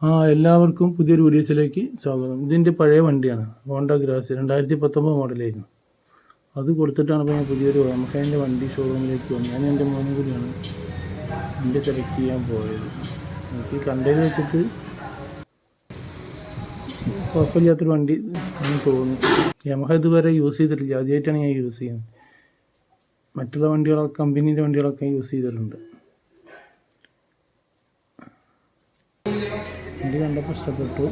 എല്ലാവർക്കും പുതിയൊരു വീഡിയോസിലേക്ക് സ്വാഗതം. ഇതിൻ്റെ പഴയ വണ്ടിയാണ്, ഹോണ്ട ഗ്രാസ് 2019 മോഡലായിരുന്നു. അത് കൊടുത്തിട്ടാണ് ഇപ്പോൾ ഞാൻ പുതിയൊരു എൻ്റെ വണ്ടി ഷോറൂമിലേക്ക് വന്നത്. ഞാൻ എൻ്റെ മോനും കൂടിയാണ് വണ്ടി സെലക്ട് ചെയ്യാൻ പോയത്. എനിക്ക് കണ്ടതിൽ വെച്ചിട്ട് കുഴപ്പമില്ലാത്തൊരു വണ്ടി എന്ന് തോന്നി. യമഹ ഇതുവരെ യൂസ് ചെയ്തിട്ടില്ല, ആദ്യമായിട്ടാണ് ഞാൻ യൂസ് ചെയ്യുന്നത്. മറ്റുള്ള വണ്ടികളൊക്കെ കമ്പനീൻ്റെ വണ്ടികളൊക്കെ യൂസ് ചെയ്തിട്ടുണ്ട്. വണ്ടി കണ്ടപ്പോൾ ഇഷ്ടപ്പെട്ടു,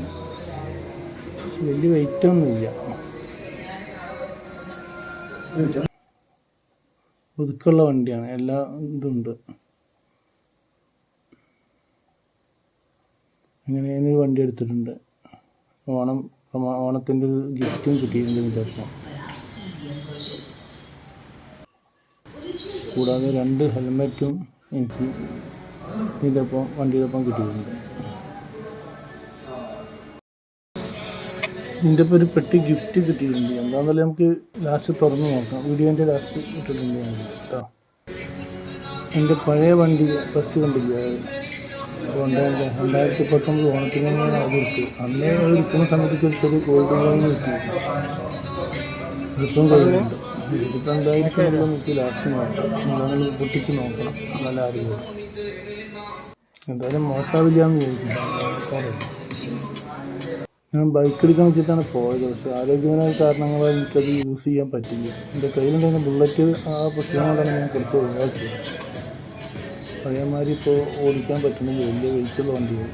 പക്ഷെ വലിയ വെയിറ്റൊന്നുമില്ല. ഒതുക്കുള്ള വണ്ടിയാണ്, എല്ലാ ഇതുണ്ട്. അങ്ങനെ ഞാനൊരു വണ്ടി എടുത്തിട്ടുണ്ട്. ഓണത്തിൻ്റെ ഒരു ഗിഫ്റ്റും കിട്ടിയിട്ടുണ്ട് ഇതിൻ്റെ ഒപ്പം. കൂടാതെ 2 ഹെൽമെറ്റും എനിക്ക് ഇതിൻ്റെ ഒപ്പം വണ്ടിയുടെ ഒപ്പം കിട്ടിയിട്ടുണ്ട്. ഇതിൻ്റെ ഇപ്പോൾ ഒരു പെട്ടി ഗിഫ്റ്റ് കിട്ടിയിട്ടുണ്ട്. എന്താണെന്നല്ലേ നമുക്ക് ലാസ്റ്റ് തുറന്ന് നോക്കാം. വീഡിയോൻ്റെ ലാസ്റ്റ് ഇട്ടിട്ടുണ്ട് ഞാൻ കേട്ടോ. എൻ്റെ പഴയ വണ്ടി ഫസ്റ്റ് കണ്ടില്ല, അതുകൊണ്ട് 2019 ഓണത്തിന് തന്നെയാണ് അത് എടുത്തു. അന്നേ ഇരിക്കുന്ന സമയത്തേക്ക് എടുത്തത് ഗോൾഡ് കോയിൻ കിട്ടി. ഇതിപ്പം കഴിയുന്നുണ്ട്. ഇതിപ്പോൾ എന്തായിരിക്കും നമുക്ക് ലാസ്റ്റ് നോക്കാം, എന്താണെങ്കിലും പൊട്ടിച്ച് നോക്കണം, നല്ല അറിയുള്ളൂ. എന്തായാലും മോശമാവില്ല എന്ന് ചോദിക്കും. ഞാൻ ബൈക്ക് എടുക്കാൻ വെച്ചിട്ടാണ് പോയത്, പക്ഷേ ആരോഗ്യപരമായ കാരണങ്ങളാൽ എനിക്കത് യൂസ് ചെയ്യാൻ പറ്റില്ല. എൻ്റെ കയ്യിലുണ്ടായിരുന്ന ബുള്ളറ്റ് ആ പ്രശ്നം കൊണ്ടാണ് ഞാൻ കൊടുത്ത് ഒഴിവാക്കിയത്. പഴയമാതിരി ഇപ്പോൾ ഓടിക്കാൻ പറ്റുന്നില്ല, വലിയ വെയിറ്റുള്ള വണ്ടികൾ.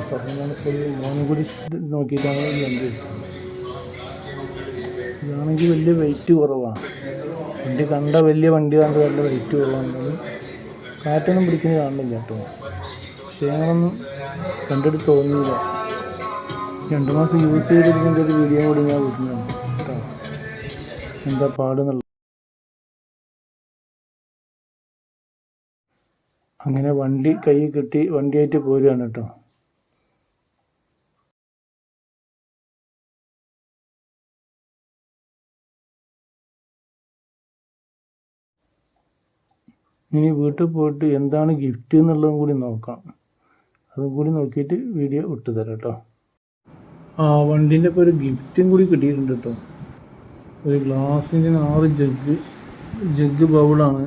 പറഞ്ഞാൽ ഇപ്പോൾ മോനും കൂടി നോക്കിയിട്ടാണ് ഈ വണ്ടി എടുത്തത്. ഇതാണെങ്കിൽ വലിയ വെയിറ്റ് കുറവാണ്. വണ്ടി കണ്ട വലിയ വണ്ടി കണ്ട് നല്ല വെയിറ്റ് കുറവാണെങ്കിലും കാറ്റൊന്നും പിടിക്കുന്നത് കാണുന്നില്ല കേട്ടോ. പക്ഷേ ഞങ്ങളൊന്നും കണ്ടെടുത്ത് തോന്നിയില്ല. 2 മാസം യൂസ് ചെയ്തിരുന്നതിൻ്റെ ഒരു വീഡിയോ കൂടി ഞാൻ വിടുന്നുണ്ട് കേട്ടോ, എന്താ പാടെന്നുള്ളത്. അങ്ങനെ വണ്ടി കയ്യിൽ കിട്ടി, വണ്ടിയായിട്ട് പോരുകയാണ് കേട്ടോ. ഇനി വീട്ടിൽ പോയിട്ട് എന്താണ് ഗിഫ്റ്റ് എന്നുള്ളതും കൂടി നോക്കാം. അതും കൂടി നോക്കിയിട്ട് വീഡിയോ വിട്ടുതരാം കേട്ടോ. വണ്ടീൻ്റെ ഇപ്പോൾ ഒരു ഗിഫ്റ്റും കൂടി കിട്ടിയിട്ടുണ്ട് കേട്ടോ. ഒരു ഗ്ലാസിൻ്റെ 6 ജഗ് ബൗളാണ്.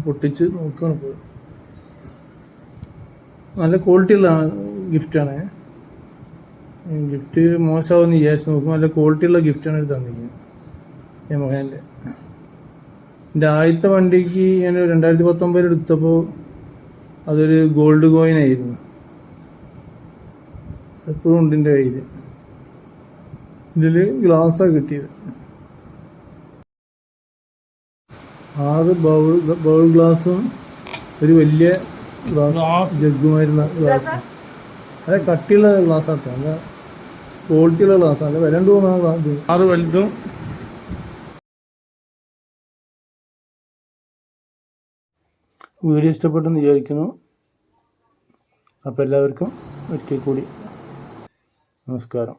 പൊട്ടിച്ച് നോക്കുകയാണ് ഇപ്പോൾ. നല്ല ക്വാളിറ്റിയുള്ള ഗിഫ്റ്റാണ്. ഗിഫ്റ്റ് മോശമാവെന്ന് വിചാരിച്ച് നോക്കുമ്പോൾ നല്ല ക്വാളിറ്റിയുള്ള ഗിഫ്റ്റാണ് ഇത് തന്നിരിക്കുന്നത് യമഹേൻ്റെ. എൻ്റെ ആദ്യത്തെ വണ്ടിക്ക് ഞാൻ 2019 എടുത്തപ്പോൾ അതൊരു ഗോൾഡ് കോയിനായിരുന്നു. എപ്പോഴും ഉണ്ട് എൻ്റെ കയ്യിൽ. ഇതിൽ ഗ്ലാസ്സാണ് കിട്ടിയത്. 6 ബൗൾ ഗ്ലാസും ഒരു വലിയ ജഗ്ഗുമായിരുന്ന ഗ്ലാസ്. അതെ, കട്ടിയുള്ള ഗ്ലാസ്സാണ്, നല്ല ക്വാളിറ്റിയുള്ള ഗ്ലാസ്സാണ്. വരണ്ടു പോകുന്ന 6 വലുതും. വീഡിയോ ഇഷ്ടപ്പെട്ടെന്ന് വിചാരിക്കുന്നു. അപ്പോൾ എല്ലാവർക്കും ഒരിക്കൽ കൂടി നമസ്കാരം.